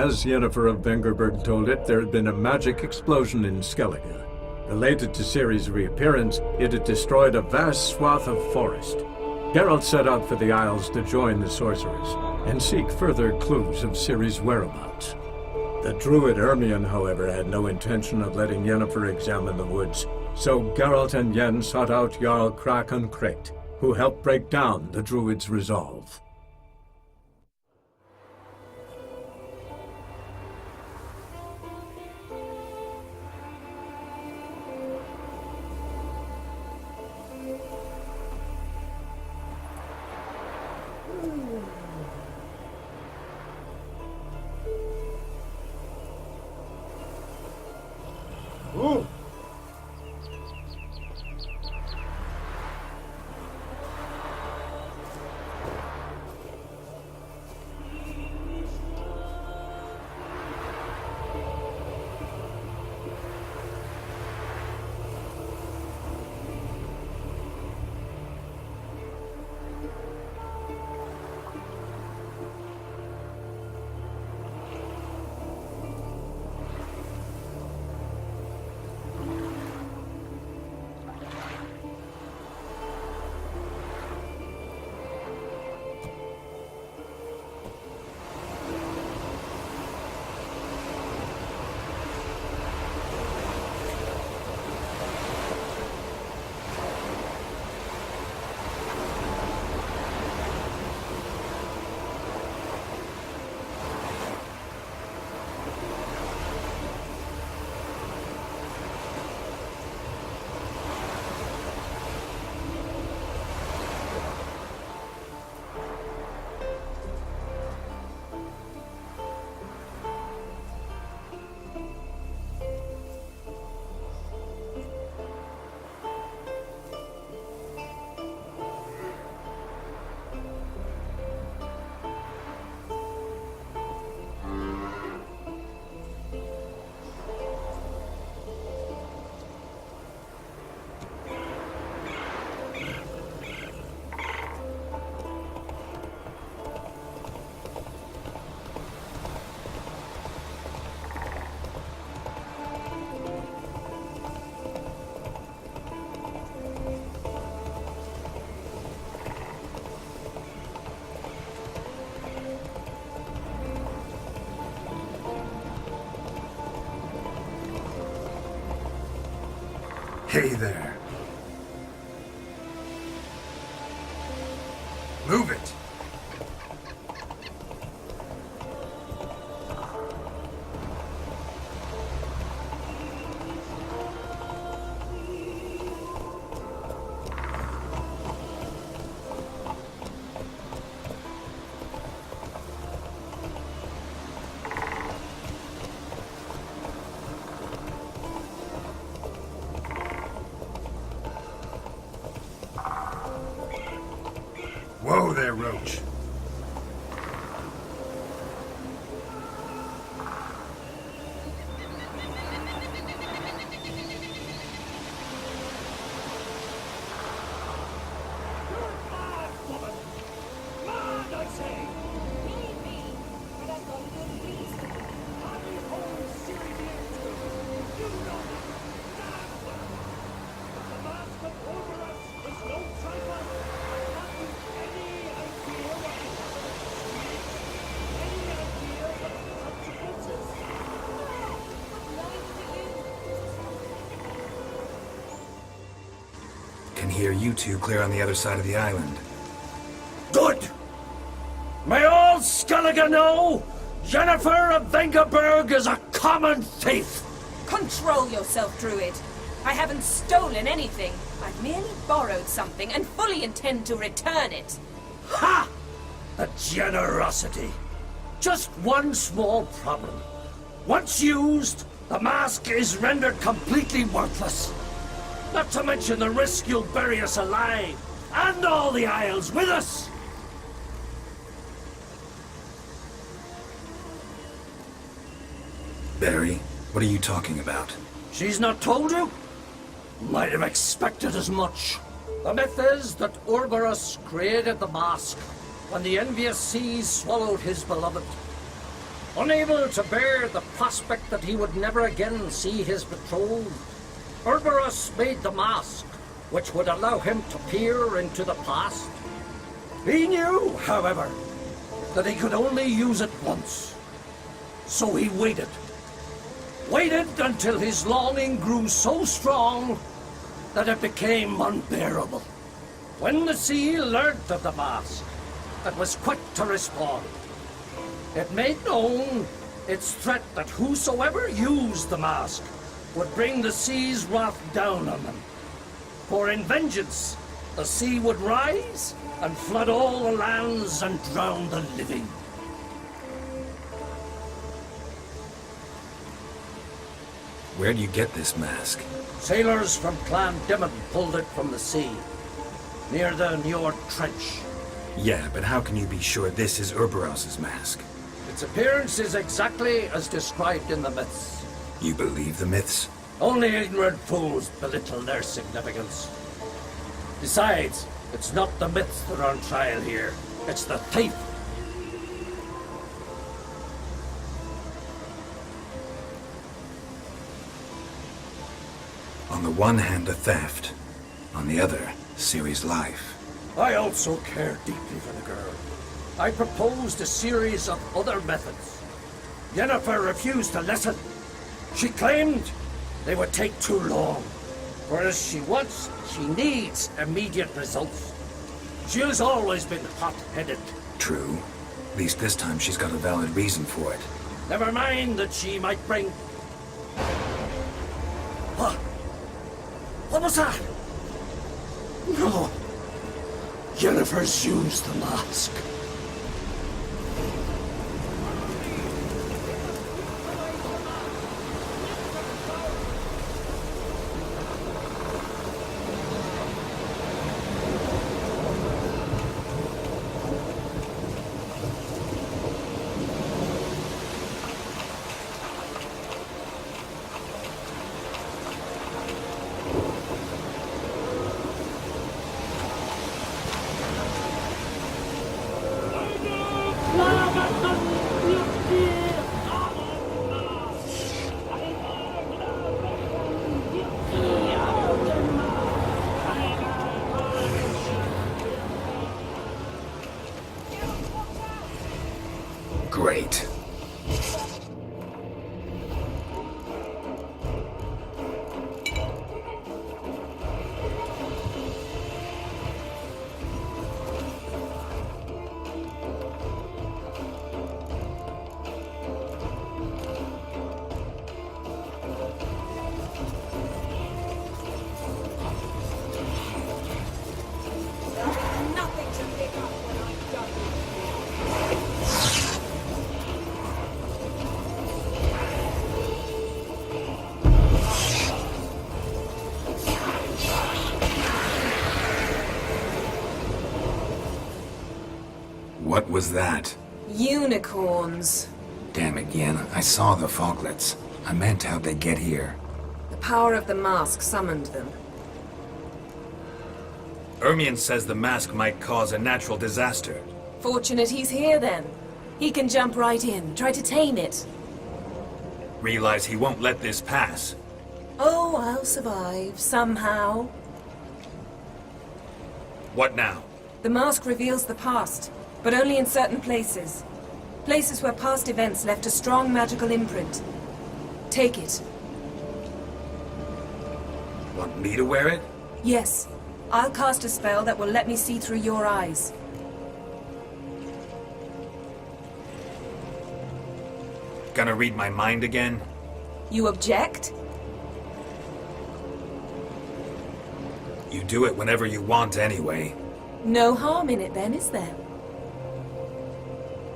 As Yennefer of Vengerberg told it, there had been a magic explosion in Skellige. Related to Ciri's reappearance, it had destroyed a vast swath of forest. Geralt set out for the Isles to join the sorcerers and seek further clues of Ciri's whereabouts. The druid Ermion, however, had no intention of letting Yennefer examine the woods, so Geralt and Yen sought out Jarl Krakon Kricht, who helped break down the druid's resolve. Ooh. Hey there. Move it. Whoa there, Roach. Can hear you two clear on the other side of the island. Good! May all Skellige know, Yennefer of Vengerberg is a common thief! Control yourself, Druid. I haven't stolen anything. I've merely borrowed something and fully intend to return it. Ha! A generosity. Just one small problem. Once used, the mask is rendered completely worthless. Not to mention the risk you'll bury us alive, and all the Isles with us! Barry, what are you talking about? She's not told you? Might have expected as much. The myth is that Urberus created the mask when the envious seas swallowed his beloved. Unable to bear the prospect that he would never again see his betrothed, Cerberus made the mask, which would allow him to peer into the past. He knew, however, that he could only use it once. So he waited. Waited until his longing grew so strong that it became unbearable. When the sea learnt of the mask, it was quick to respond. It made known its threat that whosoever used the mask would bring the sea's wrath down on them. For in vengeance, the sea would rise and flood all the lands and drown the living. Where do you get this mask? Sailors from Clan Dimon pulled it from the sea, near the Njord Trench. Yeah, but how can you be sure this is Cerberus's mask? Its appearance is exactly as described in the myths. You believe the myths? Only ignorant fools belittle their significance. Besides, it's not the myths that are on trial here. It's the thief. On the one hand, a theft. On the other, Ciri's life. I also care deeply for the girl. I proposed a series of other methods. Yennefer refused to listen. She claimed they would take too long. Whereas she needs immediate results. She has always been hot-headed. True. At least this time she's got a valid reason for it. Never mind that she might bring... What was that? No. Yennefer's used the mask. Great. Nothing to pick up when I'm done. What was that? Unicorns. Damn it, Yen. I saw the foglets. I meant how'd they get here. The power of the mask summoned them. Ermion says the mask might cause a natural disaster. Fortunate he's here then. He can jump right in, try to tame it. Realize he won't let this pass. Oh, I'll survive, somehow. What now? The mask reveals the past, but only in certain places. Places where past events left a strong magical imprint. Take it. Want me to wear it? Yes. I'll cast a spell that will let me see through your eyes. Gonna read my mind again? You object? You do it whenever you want anyway. No harm in it then, is there?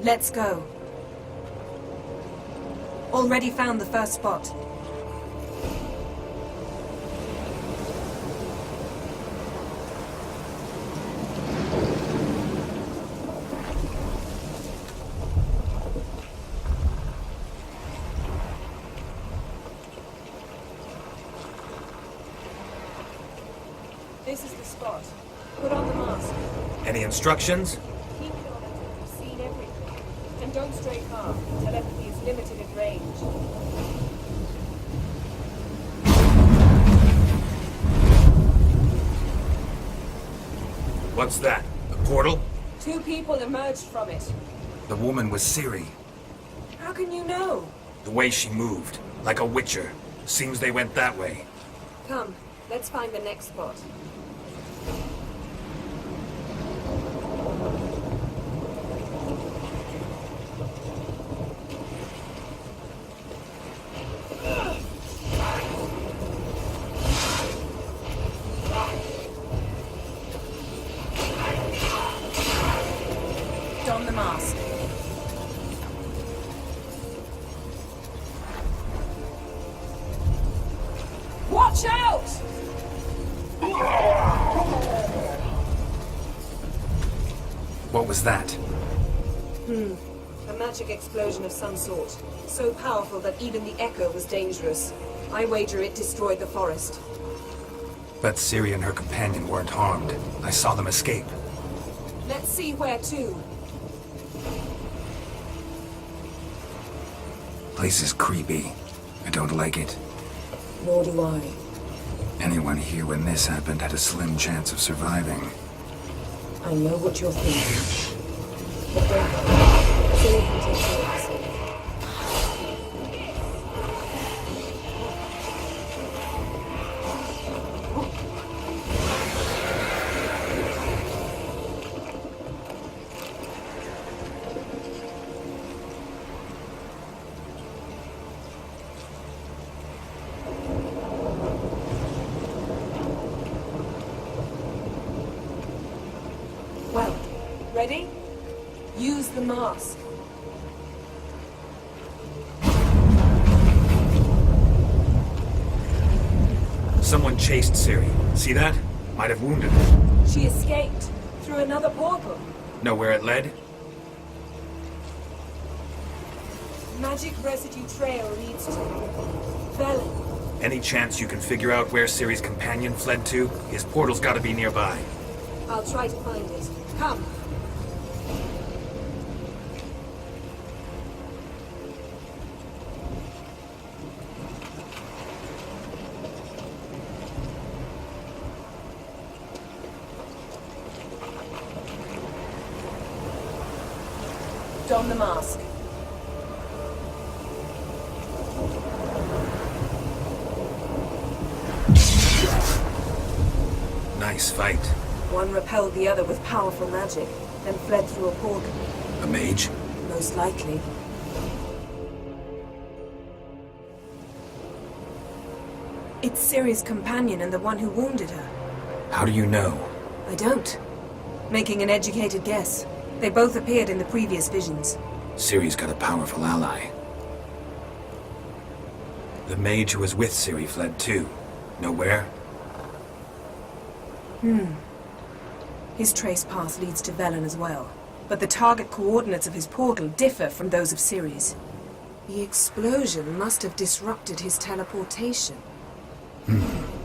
Let's go. Already found the first spot. This is the spot. Put on the mask. Any instructions? Keep it on until you've seen everything. And don't stray far. Telepathy is limited in range. What's that? A portal? 2 people emerged from it. The woman was Ciri. How can you know? The way she moved, like a witcher. Seems they went that way. Come, let's find the next spot. Don the mask. Watch out! What was that? A magic explosion of some sort. So powerful that even the echo was dangerous. I wager it destroyed the forest. But Ciri and her companion weren't harmed. I saw them escape. Let's see where to. Place is creepy. I don't like it. Nor do I. Anyone here when this happened had a slim chance of surviving. I know what you're thinking. But don't worry. Ciri can take care of herself. Well, ready? Use the mask. Someone chased Ciri. See that? Might have wounded her. She escaped through another portal. Know where it led? Magic residue trail leads to Velen. Any chance you can figure out where Ciri's companion fled to? His portal's gotta be nearby. I'll try to find it. Come. Don the mask. Nice fight. One repelled the other with powerful magic, then fled through a portal. A mage? Most likely. It's Ciri's companion and the one who wounded her. How do you know? I don't. Making an educated guess. They both appeared in the previous visions. Ciri's got a powerful ally. The mage who was with Ciri fled too. Know where? His trace path leads to Velen as well. But the target coordinates of his portal differ from those of Ciri's. The explosion must have disrupted his teleportation.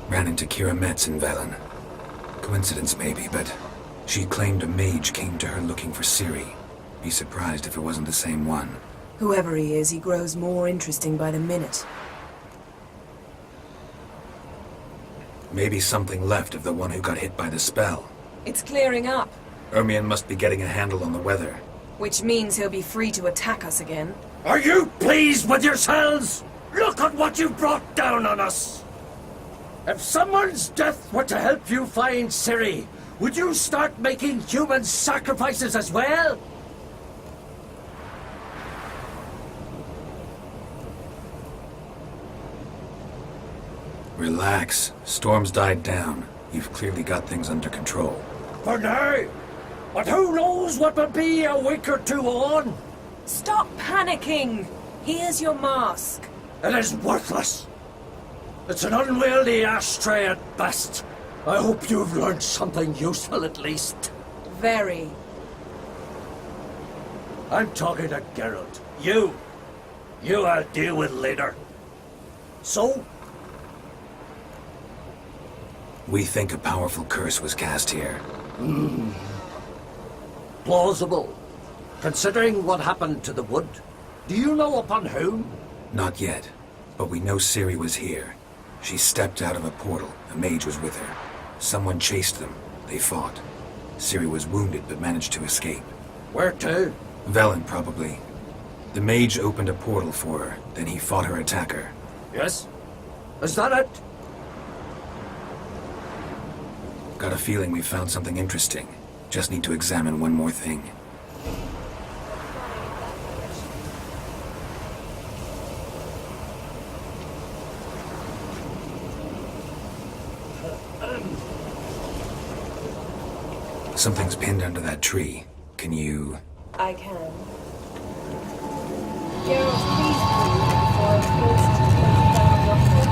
Ran into Kira Metz in Velen. Coincidence maybe, but she claimed a mage came to her looking for Ciri. Be surprised if it wasn't the same one. Whoever he is, he grows more interesting by the minute. Maybe something left of the one who got hit by the spell. It's clearing up, Ermion must be getting a handle on the weather. which means he'll be free to attack us again. Are you pleased with yourselves? Look at what you brought down on us! If someone's death were to help you find Ciri, would you start making human sacrifices as well? Relax. Storm's died down. You've clearly got things under control. For now. But who knows what will be a week or two on? Stop panicking! Here's your mask. It is worthless. It's an unwieldy ashtray at best. I hope you've learned something useful at least. Very. I'm talking to Geralt. You I'll deal with later. So, We think a powerful curse was cast here. plausible. Considering what happened to the wood. Do you know upon whom? Not yet, but we know Ciri was here. She stepped out of a portal. A mage was with her. Someone chased them. They fought. Ciri was wounded but managed to escape. Where to? Velen, probably. The mage opened a portal for her, then he fought her attacker. Yes? Is that it? Got a feeling we found something interesting. Just need to examine one more thing. Something's pinned under that tree. Can you... I can. Geralt, please move before I'm forced to close down Rockford.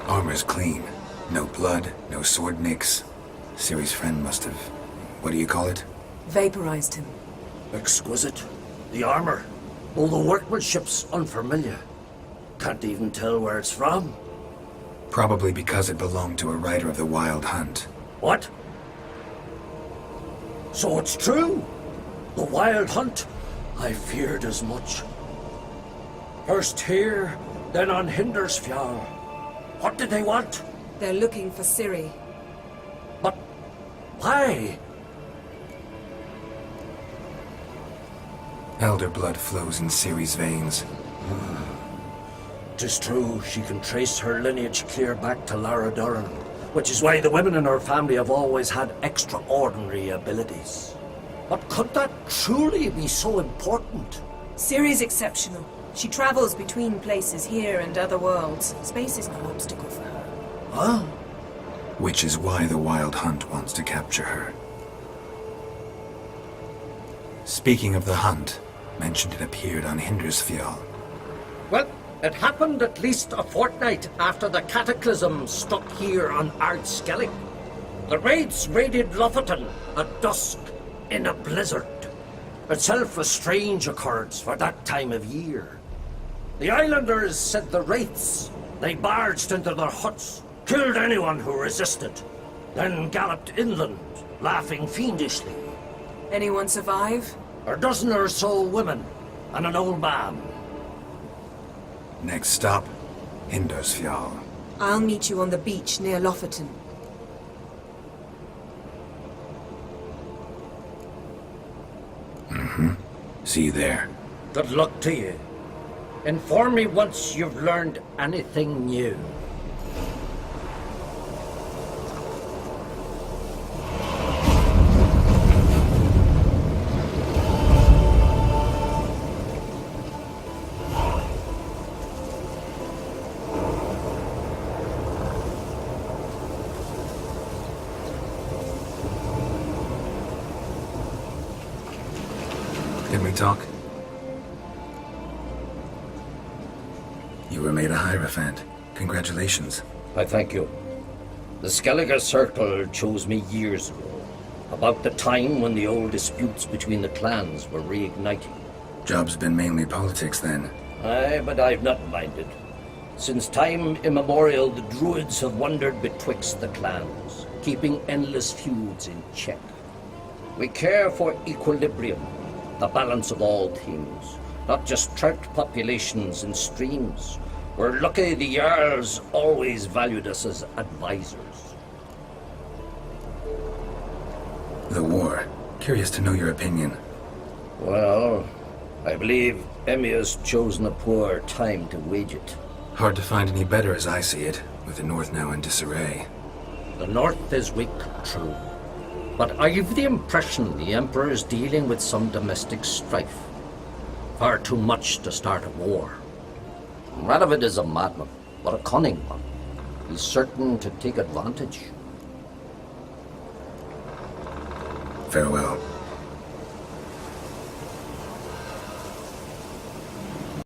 Armor's clean. No blood, no sword nicks. Ciri's friend must have... what do you call it? Vaporized him. Exquisite. The armor. All the workmanship's unfamiliar. Can't even tell where it's from. Probably because it belonged to a rider of the Wild Hunt. What? So it's true? The Wild Hunt? I feared as much. First here, then on Hindersfjall. What did they want? They're looking for Ciri. But why? Elder blood flows in Ciri's veins. 'Tis true, she can trace her lineage clear back to Lara Duran, which is why the women in her family have always had extraordinary abilities. But could that truly be so important? Ciri's exceptional. She travels between places here and other worlds. Space is no obstacle for her. Huh? Which is why the Wild Hunt wants to capture her. Speaking of the hunt, mentioned it appeared on Hindersfjall. Well, it happened at least a fortnight after the cataclism struck here on Ardskellig. The raids raided Lofoten at dusk in a blizzard. Itself a strange occurrence for that time of year. The islanders said the wraiths. They barged into their huts, killed anyone who resisted, then galloped inland, laughing fiendishly. Anyone survive? A dozen or so women, and an old man. Next stop, Hindersfjall. I'll meet you on the beach near Lofoten. See you there. Good luck to you. Inform me once you've learned anything new. Can we talk? You were made a Hierophant. Congratulations. I thank you. The Skellige Circle chose me years ago, about the time when the old disputes between the clans were reigniting. Job's been mainly politics then. Aye, but I've not minded. Since time immemorial, the druids have wandered betwixt the clans, keeping endless feuds in check. We care for equilibrium, the balance of all things, not just trout populations and streams. We're lucky the Jarls always valued us as advisors. The war. Curious to know your opinion. Well, I believe Emmir's chosen a poor time to wage it. Hard to find any better as I see it, with the North now in disarray. The North is weak, true. But I've the impression the Emperor is dealing with some domestic strife. Far too much to start a war. Radovid is a madman, but a cunning one. He's certain to take advantage. Farewell.